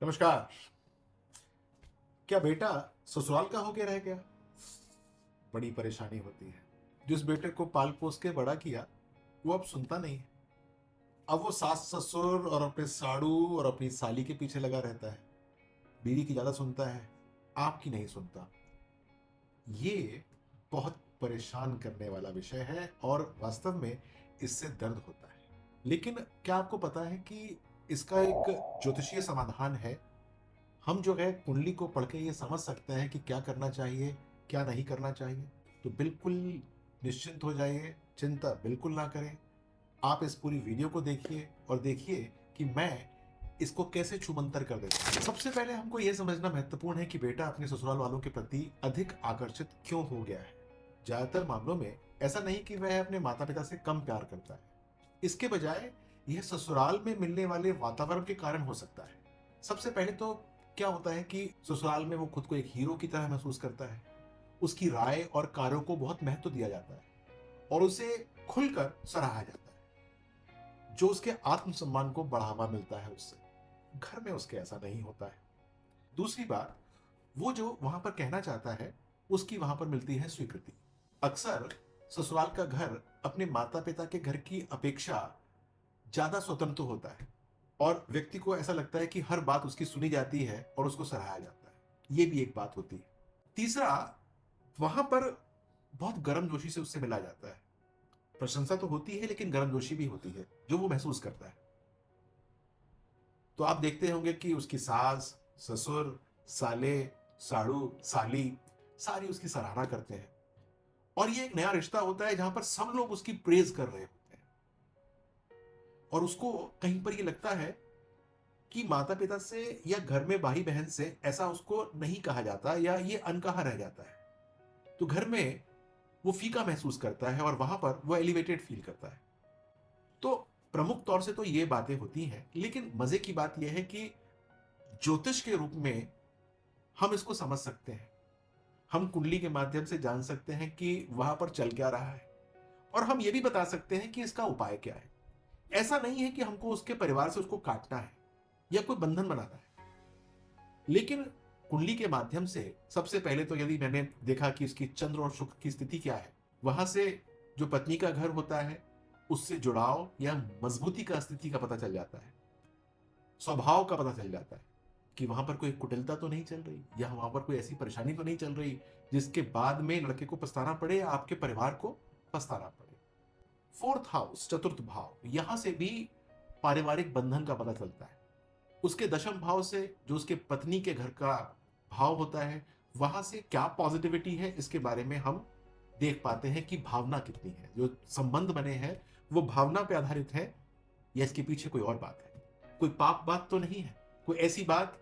नमस्कार। क्या बेटा ससुराल का होके रह गया? बड़ी परेशानी होती है। जिस बेटे को पाल पोस के बड़ा किया वो अब सुनता नहीं है। अब वो सास ससुर और अपने साड़ू और अपनी साली के पीछे लगा रहता है। बीवी की ज्यादा सुनता है, आपकी नहीं सुनता। ये बहुत परेशान करने वाला विषय है और वास्तव में इससे दर्द होता है। लेकिन क्या आपको पता है कि इसका एक ज्योतिषीय समाधान है? हम जो है कुंडली को पढ़ के ये समझ सकते हैं कि क्या करना चाहिए, क्या नहीं करना चाहिए। तो बिल्कुल निश्चिंत हो जाइए, चिंता बिल्कुल ना करें। आप इस पूरी वीडियो को देखिए और देखिए कि मैं इसको कैसे छूमंतर कर देता हूं। सबसे पहले हमको यह समझना महत्वपूर्ण है कि बेटा अपने ससुराल वालों के प्रति अधिक आकर्षित क्यों हो गया है। ज्यादातर मामलों में ऐसा नहीं कि वह अपने माता पिता से कम प्यार करता है। इसके बजाय यह ससुराल में मिलने वाले वातावरण के कारण हो सकता है। सबसे पहले तो क्या होता है कि ससुराल में वो खुद को एक हीरो की तरह महसूस करता है। उसकी राय और कार्यों को बहुत महत्व दिया जाता है और उसे खुलकर सराहा जाता है, जो उसके आत्मसम्मान को बढ़ावा मिलता है उससे। घर में उसके ऐसा नहीं होता है। दूसरी बात, वो जो वहां पर कहना चाहता है उसकी वहां पर मिलती है स्वीकृति। अक्सर ससुराल का घर अपने माता पिता के घर की अपेक्षा ज्यादा स्वतंत्र होता है और व्यक्ति को ऐसा लगता है कि हर बात उसकी सुनी जाती है और उसको सराहा जाता है। ये भी एक बात होती है। तीसरा, वहां पर बहुत गर्मजोशी से उससे मिला जाता है। प्रशंसा तो होती है लेकिन गर्मजोशी भी होती है जो वो महसूस करता है। तो आप देखते होंगे कि उसकी सास, ससुर, साले, साड़ू, साली सारी उसकी सराहना करते हैं और ये एक नया रिश्ता होता है जहां पर सब लोग उसकी प्रेज कर रहे होते हैं और उसको कहीं पर ये लगता है कि माता पिता से या घर में भाई बहन से ऐसा उसको नहीं कहा जाता या ये अनकहा रह जाता है। तो घर में वो फीका महसूस करता है और वहां पर वो एलिवेटेड फील करता है। तो प्रमुख तौर से तो ये बातें होती हैं, लेकिन मजे की बात यह है कि ज्योतिष के रूप में हम इसको समझ सकते हैं। हम कुंडली के माध्यम से जान सकते हैं कि वहां पर चल क्या रहा है और हम ये भी बता सकते हैं कि इसका उपाय क्या है। ऐसा नहीं है कि हमको उसके परिवार से उसको काटना है या कोई बंधन बनाना है। लेकिन कुंडली के माध्यम से सबसे पहले तो यदि मैंने देखा कि इसकी चंद्र और शुक्र की स्थिति क्या है, वहां से जो पत्नी का घर होता है उससे जुड़ाव या मजबूती का स्थिति का पता चल जाता है। स्वभाव का पता चल जाता है कि वहां पर कोई कुटिलता तो नहीं चल रही या वहां पर कोई ऐसी परेशानी तो नहीं चल रही जिसके बाद में लड़के को पछताना पड़े या आपके परिवार को पछताना पड़े। फोर्थ हाउस, चतुर्थ भाव, यहां से भी पारिवारिक बंधन का पता चलता है। उसके दशम भाव से जो उसके पत्नी के घर का भाव होता है, वहां से क्या पॉजिटिविटी है इसके बारे में हम देख पाते हैं कि भावना कितनी है। जो संबंध बने हैं वो भावना पे आधारित है या इसके पीछे कोई और बात है। कोई पाप बात तो नहीं है, कोई ऐसी बात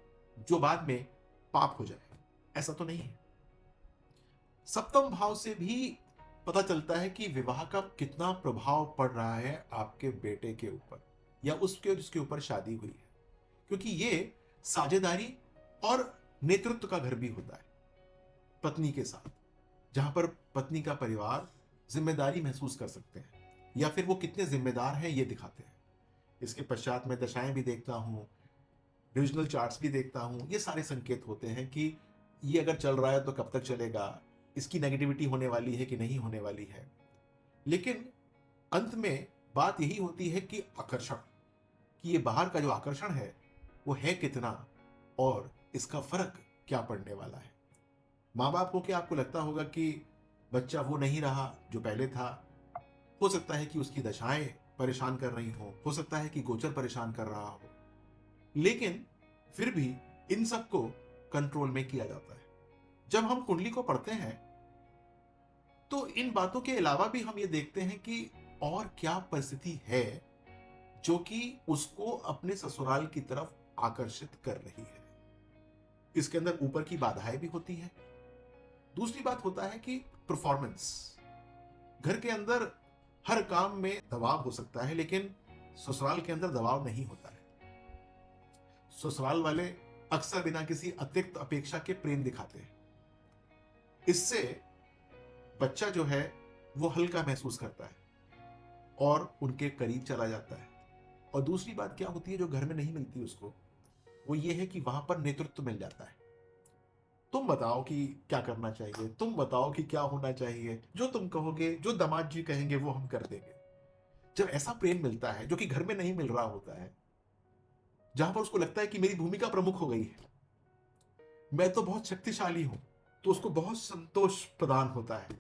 जो बाद में पाप हो जाए, ऐसा तो नहीं है। सप्तम भाव से भी पता चलता है कि विवाह का कितना प्रभाव पड़ रहा है आपके बेटे के ऊपर या उसके जिसके ऊपर शादी हुई है, क्योंकि ये साझेदारी और नेतृत्व का घर भी होता है पत्नी के साथ, जहां पर पत्नी का परिवार जिम्मेदारी महसूस कर सकते हैं या फिर वो कितने जिम्मेदार हैं ये दिखाते हैं। इसके पश्चात मैं दशाएं भी देखता हूं, डिविजनल चार्ट्स भी देखता हूं। ये सारे संकेत होते हैं कि ये अगर चल रहा है तो कब तक चलेगा, इसकी नेगेटिविटी होने वाली है कि नहीं होने वाली है। लेकिन अंत में बात यही होती है कि आकर्षण, कि ये बाहर का जो आकर्षण है वो है कितना और इसका फर्क क्या पड़ने वाला है। माँ बाप हो के आपको लगता होगा कि बच्चा वो नहीं रहा जो पहले था। हो सकता है कि उसकी दशाएं परेशान कर रही हो सकता है कि गोचर परेशान कर रहा हो, लेकिन फिर भी इन सबको कंट्रोल में किया जाता है। जब हम कुंडली को पढ़ते हैं तो इन बातों के अलावा भी हम ये देखते हैं कि और क्या परिस्थिति है जो कि उसको अपने ससुराल की तरफ आकर्षित कर रही है। इसके अंदर ऊपर की बाधाएं भी होती हैं। दूसरी बात होता है कि परफॉर्मेंस। घर के अंदर हर काम में दबाव हो सकता है लेकिन ससुराल के अंदर दबाव नहीं होता है। ससुराल वाले अक्सर बिना किसी अतिरिक्त अपेक्षा के प्रेम दिखाते हैं। इससे बच्चा जो है वो हल्का महसूस करता है और उनके करीब चला जाता है। और दूसरी बात क्या होती है जो घर में नहीं मिलती उसको, वो ये है कि वहां पर नेतृत्व मिल जाता है। तुम बताओ कि क्या करना चाहिए, तुम बताओ कि क्या होना चाहिए, जो तुम कहोगे, जो दामाद जी कहेंगे वो हम कर देंगे। जब ऐसा प्रेम मिलता है जो कि घर में नहीं मिल रहा होता है, जहां पर उसको लगता है कि मेरी भूमिका प्रमुख हो गई है, मैं तो बहुत शक्तिशाली हूं, तो उसको बहुत संतोष प्रदान होता है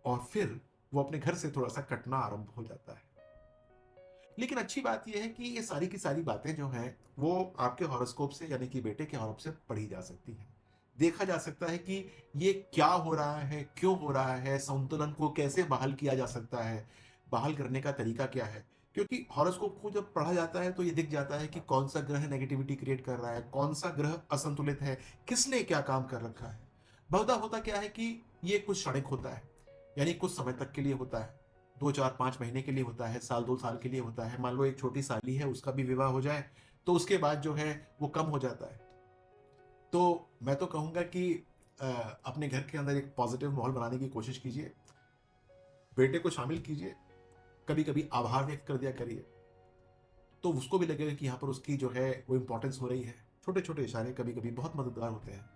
और फिर वो अपने घर से थोड़ा सा कटना आरंभ हो जाता है। लेकिन अच्छी बात यह है कि ये सारी की सारी बातें जो हैं वो आपके हॉरोस्कोप से यानी कि बेटे के हॉरोस्कोप से पढ़ी जा सकती हैं। देखा जा सकता है कि ये क्या हो रहा है, क्यों हो रहा है, संतुलन को कैसे बहाल किया जा सकता है, बहाल करने का तरीका क्या है। क्योंकि हॉरोस्कोप को जब पढ़ा जाता है तो ये दिख जाता है कि कौन सा ग्रह नेगेटिविटी क्रिएट कर रहा है, कौन सा ग्रह असंतुलित है, किसने क्या काम कर रखा है। बहुधा होता क्या है कि ये कुछ क्षणिक होता है, यानी कुछ समय तक के लिए होता है, 2 4 5 महीने के लिए होता है, साल 2 साल के लिए होता है। मान लो एक छोटी साली है, उसका भी विवाह हो जाए तो उसके बाद जो है वो कम हो जाता है। तो मैं तो कहूंगा कि अ, अपने घर के अंदर एक पॉजिटिव माहौल बनाने की कोशिश कीजिए, बेटे को शामिल कीजिए, कभी कभी आभार व्यक्त कर दिया करिए, तो उसको भी लगेगा कि यहाँ पर उसकी जो है वो इंपॉर्टेंस हो रही है। छोटे छोटे इशारे कभी कभी बहुत मददगार होते हैं।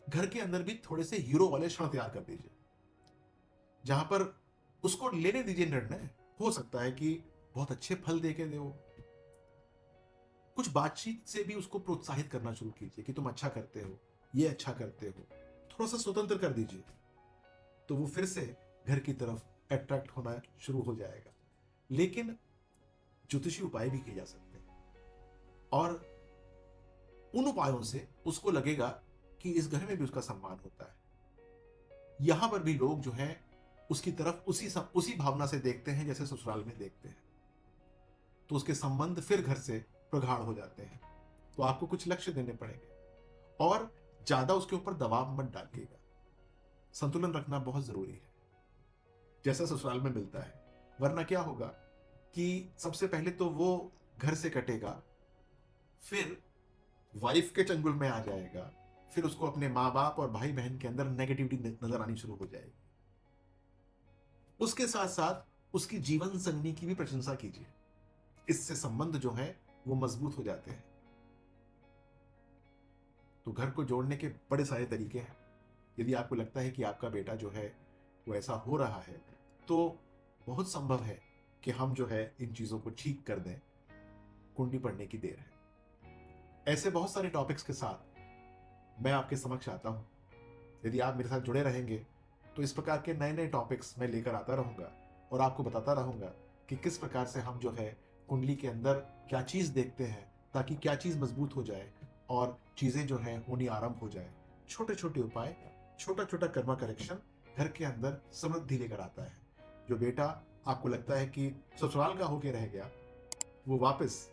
घर के अंदर भी थोड़े से हीरो वाले क्षण तैयार कर दीजिए, जहां पर उसको लेने दीजिए निर्णय। हो सकता है कि बहुत अच्छे फल दे के दे वो। कुछ बातचीत से भी उसको प्रोत्साहित करना शुरू कीजिए कि तुम अच्छा करते हो, ये अच्छा करते हो। थोड़ा सा स्वतंत्र कर दीजिए, तो वो फिर से घर की तरफ अट्रैक्ट होना शुरू हो जाएगा। लेकिन ज्योतिषी उपाय भी किए जा सकते हैं और उन उपायों से उसको लगेगा कि इस घर में भी उसका सम्मान होता है। यहां पर भी लोग जो है उसकी तरफ उसी भावना से देखते हैं जैसे ससुराल में देखते हैं, तो उसके संबंध फिर घर से प्रगाढ़ हो जाते हैं। तो आपको कुछ लक्ष्य देने पड़ेंगे और ज्यादा उसके ऊपर दबाव मत डालिएगा। संतुलन रखना बहुत जरूरी है, जैसा ससुराल में मिलता है। वरना क्या होगा कि सबसे पहले तो वो घर से कटेगा, फिर वाइफ के चंगुल में आ जाएगा, फिर उसको अपने माँ बाप और भाई बहन के अंदर नेगेटिविटी नजर आनी शुरू हो जाएगी। उसके साथ साथ उसकी जीवन संगनी की भी प्रशंसा कीजिए, इससे संबंध जो है वो मजबूत हो जाते हैं। तो घर को जोड़ने के बड़े सारे तरीके हैं। यदि आपको लगता है कि आपका बेटा जो है वो ऐसा हो रहा है, तो बहुत संभव है कि हम जो है इन चीजों को ठीक कर दें। कुंडली पढ़ने की देर है। ऐसे बहुत सारे टॉपिक्स के साथ मैं आपके समक्ष आता हूं। यदि आप मेरे साथ जुड़े रहेंगे तो इस प्रकार के नए नए टॉपिक्स मैं लेकर आता रहूंगा और आपको बताता रहूंगा कि किस प्रकार से हम जो है कुंडली के अंदर क्या चीज देखते हैं, ताकि क्या चीज मजबूत हो जाए और चीजें जो है होनी आरंभ हो जाए। छोटे छोटे उपाय, छोटा छोटा कर्मा करेक्शन घर के अंदर समृद्धि लेकर आता है। जो बेटा आपको लगता है कि ससुराल का होके रह गया, वो वापस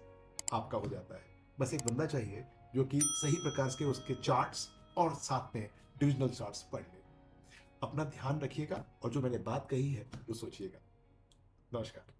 आपका हो जाता है। बस एक बंदा चाहिए जो कि सही प्रकार के उसके चार्ट्स और साथ में डिविजनल चार्ट्स पढ़ ले। अपना ध्यान रखिएगा और जो मैंने बात कही है वो सोचिएगा। नमस्कार।